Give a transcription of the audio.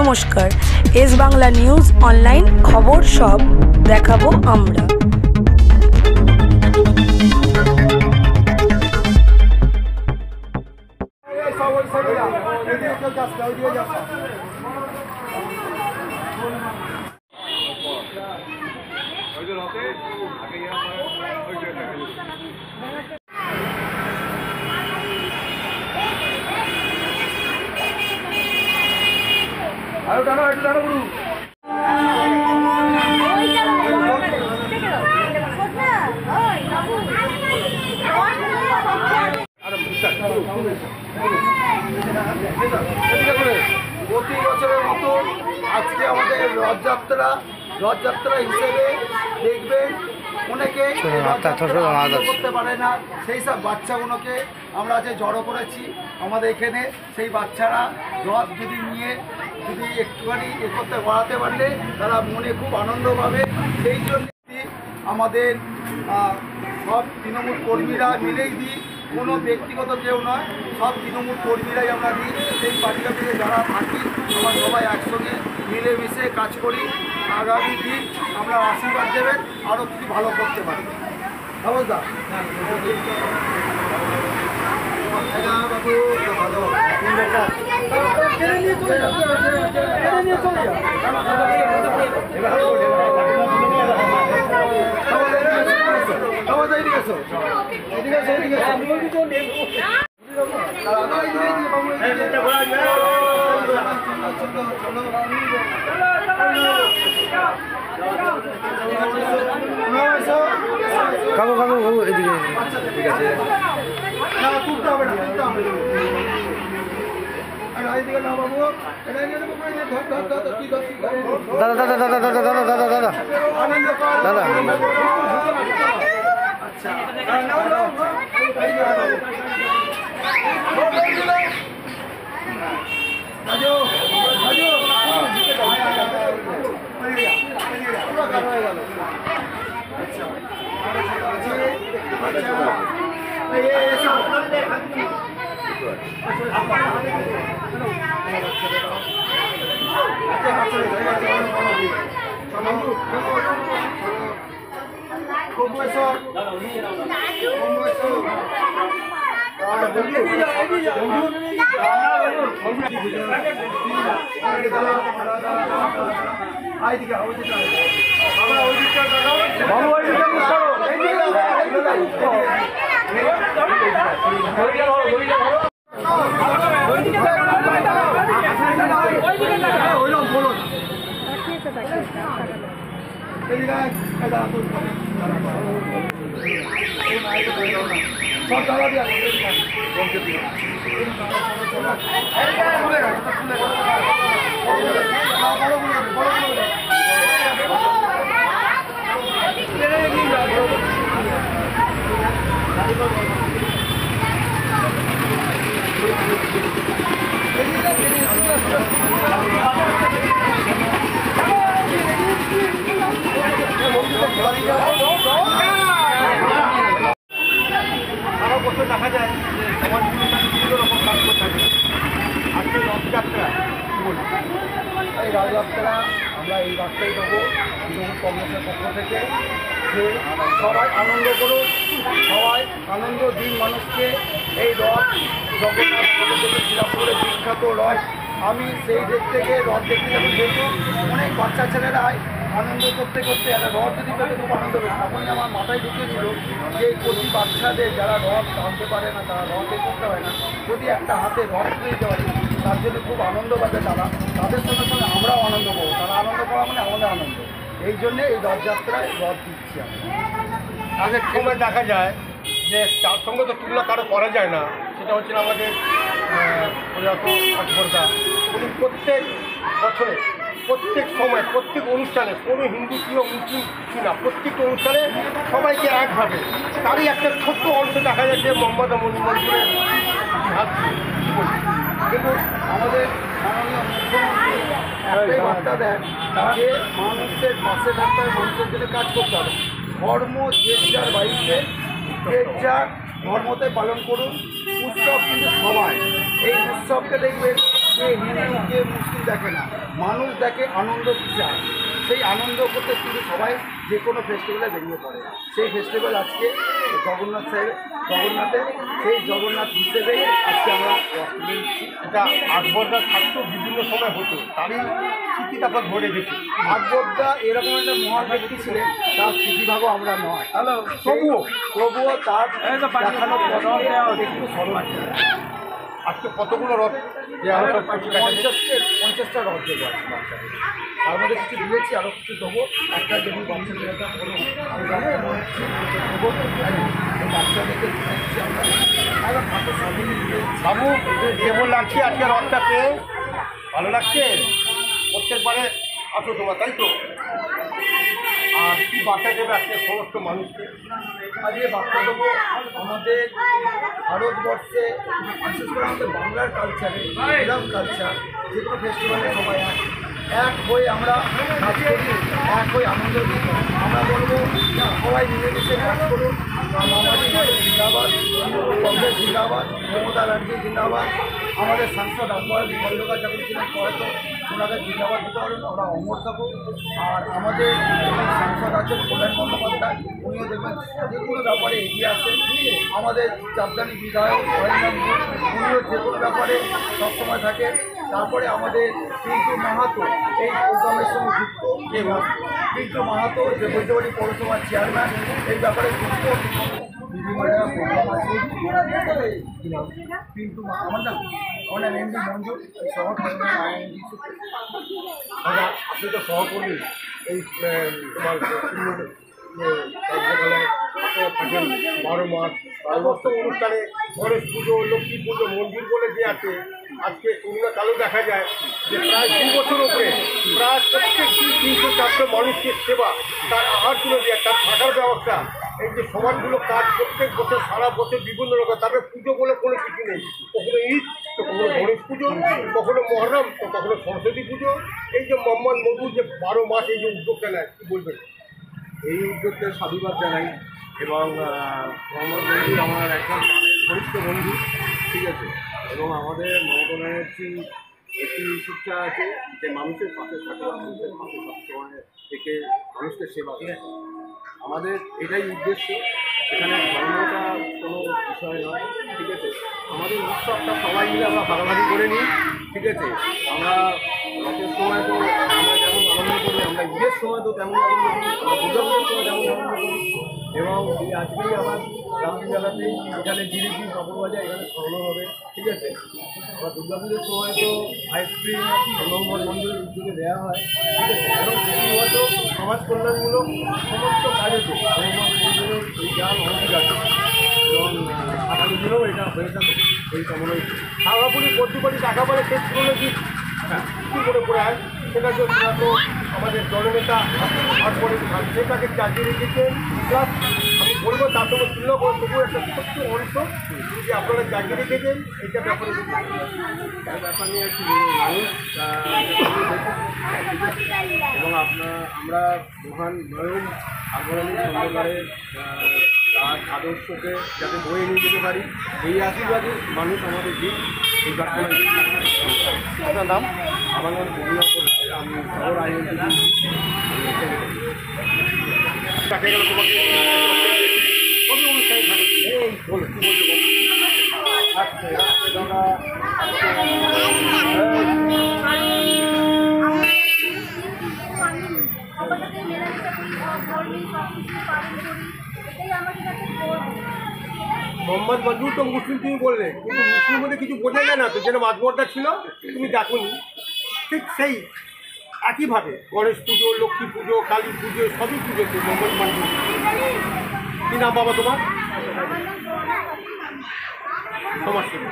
নমস্কার, S Bangla news online খবর সব দেখাবো আমরা। প্রতি বছরের মতো আজকে আমাদের রথযাত্রা হিসেবে দেখবেন অনেকে করতে পারে না, সেই সব বাচ্চাগুলোকে আমরা যে জড়ো করেছি আমাদের এখানে। সেই বাচ্চারা রথ যদি নিয়ে যদি একটুখানি করতে বাড়াতে পারলে তারা মনে খুব আনন্দ পাবে। সেই জন্য আমাদের সব তৃণমূল কর্মীরা মিলেই দিই, কোনো ব্যক্তিগত কেউ নয়, সব তৃণমূল কর্মীরাই আমরা দিই। সেই পার্টিটা থেকে যারা থাকি আমরা সবাই একসঙ্গে মিলেমিশে কাজ করি। আগামী দিন আমরা আশীর্বাদ দেবেন, আরও কিছু ভালো করতে পারি। নমস্কার। কাকু কাকু কাকু এদিকে, ঠিক আছে। দাদা দাদা দাদা দাদা দাদা দাদা দাদা দাদা আচ্ছা দেখা যায় সমাজ বিভিন্ন রকম কাজ করে থাকে। আজকে রথযাত্রা এই রথযাত্রা আমরা এই রাস্তায় দেবো তৃণমূল কংগ্রেসের পক্ষ থেকে, যে সবাই আনন্দ করুন, সবাই আনন্দ দিন মানুষকে। এই রথ জগন্নাথ থেকে শ্রীরামপুরের বিখ্যাত রথ, আমি সেই দিক থেকে রথ দেখতে যাবো। যেহেতু অনেক বাচ্চা ছেলেরাই আনন্দ করতে করতে একটা রথ যদি পেলে খুব আনন্দ পেত। তখনই আমার মাথায় ঢুকিয়েছিল যে এই প্রতি বাচ্চাদের যারা রথ টানতে পারে না, তারা রথ করতে পারে না, যদি একটা হাতে রথ দিতে পারি তার জন্য খুব আনন্দ পাবে তারা। তাদের সঙ্গে সঙ্গে আমরাও আনন্দ পাবো, তারা আনন্দ পাওয়া মানে আমাদের আনন্দ। এই জন্যে এই রথযাত্রায় রথ দিচ্ছি আমরা। আগের সময় দেখা যায় যে তার সঙ্গে তো তুলনা কারো করা যায় না, সেটা হচ্ছে আমাদের সভ্যতা। উনি প্রত্যেক বছরে, প্রত্যেক সময়, প্রত্যেক অনুষ্ঠানে, কোনো হিন্দু প্রিয় মুসলিম কিছু না, প্রত্যেকটা অনুষ্ঠানে সবাইকে একভাবে। তারই একটা ছোট্ট অংশ দেখা যাচ্ছে মমতা মণিপুরের হাত। কিন্তু আমাদের মাননীয় মুখ্যমন্ত্রী একটাই বার্তা দেন যে মানুষের পাশে থাকতে হবে, মানুষের জন্য কাজ করতে হবে। ধর্ম যে যার বাড়িতে যে যার ধর্মতে পালন করুন, উৎসব কিন্তু সবাই। এই উৎসবকে দেখবেন কে হিন্দু কে মুসলিম দেখে না, মানুষ দেখে আনন্দ চায়। সেই আনন্দ করতে কিন্তু সবাই যে কোনো ফেস্টিভ্যালে বেরিয়ে পড়ে। সেই ফেস্টিভ্যাল আজকে জগন্নাথের সেই জগন্নাথ হিসেবেই আজকে আমরা নিচ্ছি। এটা আকবরদা থাকতো বিভিন্ন সময় হতো, তারই স্মৃতি তারপর ধরে গেছি। আকবরদা এরকম একটা মহান ব্যক্তি ছিলেন, তার স্মৃতিভাগও আমরা নয়, তবুও তার দেখানো একটু স্মরণ আছে। আজকে কতগুলো রথ 50টা রথ দেবো আজকে বাচ্চাদের। তার মধ্যে কিছু দিয়েছি, আরও কিছু দেবো। একটা যদি বাচ্চাদের একটা বলো দেবো, বাচ্চাদেরকে দিচ্ছি আমরা। এখন হাতে সবই বাবু কেমন লাগছে আজকে রথটা পেয়ে? ভালো লাগছে? প্রত্যেকবারে আসো তোমার, তাই তো? আর কি বার্তা দেবে আজকে সমস্ত মানুষকে? আজকে বার্তা দেবো আমাদের ভারতবর্ষে, বিশেষ করে আমাদের বাংলার কালচারে, এরকম কালচার যে কোনো ফেস্টিভ্যালে সবাই এক হয়ে আমরা কাজ করি, এক হয়ে আনন্দ দিই। আমরা বলবো সবাই মিলেমিশে কাজ করুন। মামাজি জিন্দাবাদ, কংগ্রেস জিন্দাবাদ, মমতা ব্যানার্জি জিন্দাবাদ, আমাদের সাংসদ আকবর খন্দকার যখন ছিলেন হয়তো ওনাদের জিন্দাবাদ দিতে পারেন, আমরা অমর থাকবো। আর আমাদের সাংসদ আছেন কল্যাণ বন্দ্যোপাধ্যায়, উনিও দেখবেন যে কোনো ব্যাপারে এগিয়ে আসেন। আমাদের চাপদানি বিধায়ক উনিও যে কোনো ব্যাপারে সবসময় থাকে। তারপরে আমাদের পিন্টু মাহাতো এই প্রোগ্রামের সঙ্গে যুক্ত, পিন্টু মাহাতো যে বৈদ্যবাড়ি পৌরসভার চেয়ারম্যান, এই ব্যাপারে যুক্ত। বিভিন্ন প্রোগ্রাম আছে, পিন্টু আমার নাম এমডি মঞ্জুর, এই সহকর্মী আপনি তো সহকর্মী এই তোমার কার্যকালায় আপনারা থাকেন 12 মাস সমস্ত অনুষ্ঠানে, গণেশ পুজো, লক্ষ্মী পুজো, মন্দির বলে যে আছে। আজকে কালো দেখা যায় যে প্রায় 2 বছর উপরে প্রায় প্রত্যেক দিন 300-400 মানুষকে সেবা, তার আহার তুলে দেওয়া, তার থাকার ব্যবস্থা, এই যে সমাজগুলো কাজ প্রত্যেক বছর সারা বছর বিভিন্ন রকম। তারপরে পুজো বলে কোনো কিছু নেই, কখনো ঈদ তো কখনো গণেশ পুজো, কখনো মহরম তো কখনো সরস্বতী পুজো। এই যে মোহাম্মদ মধুর যে 12 মাস এই যে উদ্যোগটা নেয়, কী বলবেন? এই উদ্যোগকে সাধুবাদ জানাই। এবং মোহাম্মদ মঞ্জুর আমার একজন ঘনিষ্ঠ বন্ধু, ঠিক আছে। এবং আমাদের মমতা ব্যানার্জির একটি শিক্ষা আছে যে মানুষের পাশে থাকা, মানুষের পাশে সবসময় থেকে মানুষকে সেবা করা। আমাদের এটাই উদ্দেশ্য, এখানে ধর্মটা কোনো বিষয় নয়, ঠিক আছে। আমাদের উৎসবটা সবাই মিলে আমরা ভাগাভাগি করে নিই, ঠিক আছে। আমরা রথের সময় তো আমরা যেমন আনন্দ করি, আমরা ঈদের সময় তো তেমন আনন্দ করি, আমরা দুর্গাপুজোর সময় তেমন আনন্দ করি। এবং এই আজকেই আমার রাত্রিবেলাতেই এখানে জিলিপি পাপড় ভাজা এখানে খাওয়ানো হবে, ঠিক আছে। আমরা দুর্গাপুজোর সময় তো আইসক্রিম মোহাম্মদ মঞ্জুরের উদ্যোগে দেওয়া হয়, ঠিক আছে। এবং প্রতিনিয়ত সমাজ কল্যাণমূলক সমস্ত কাজে তো মোহাম্মদ মঞ্জুরের এই গান অনেক আছে। এবং আগামী দিনেও এটা হয়ে থাকে এই কামনাই। সারাপুরি প্রতিবারই টাকা বলে শেষ করলে কি কী করে পড়ে হয়? সেটা তো আমাদের দলনেতা তারপরে সেটাকে চাকরি রেখেছেন। প্লাস আমি বলবো তার সঙ্গে তুলনা করে তবু একটা ছোট্ট অংশ যে আপনারা চাকরি রেখেছেন, এইটা ব্যাপারে ব্যাপার নিয়ে একটু মানুষ এবং আমরা মহান নয়ন আকবরানী খন্দকারের তার আদর্শকে যাতে বয়ে নিয়ে যেতে পারি, এই আশীর্বাদে মানুষ আমাদের দিন এই প্রার্থনা। আপনার নাম? আমার নাম পূর্ণিমা করছে, আমি শহর আইন দেখা গেল তোমাকে কত অনুষ্ঠানে থাকে এই বলো, কী বলছো? মোহাম্মদ মঞ্জুর তো মুসলিম তুমি বললে, কিন্তু মুসলিম বলে কিছু বোঝা যায় না তো, যেন মাঝমরটা ছিল তুমি দেখোনি। ঠিক সেই একইভাবে গণেশ পুজো, লক্ষ্মী পুজো, কালী পুজো সবই পুজোতে মোহাম্মদ মঞ্জুর। কী নাম বাবা তোমার? সমাজসেবী।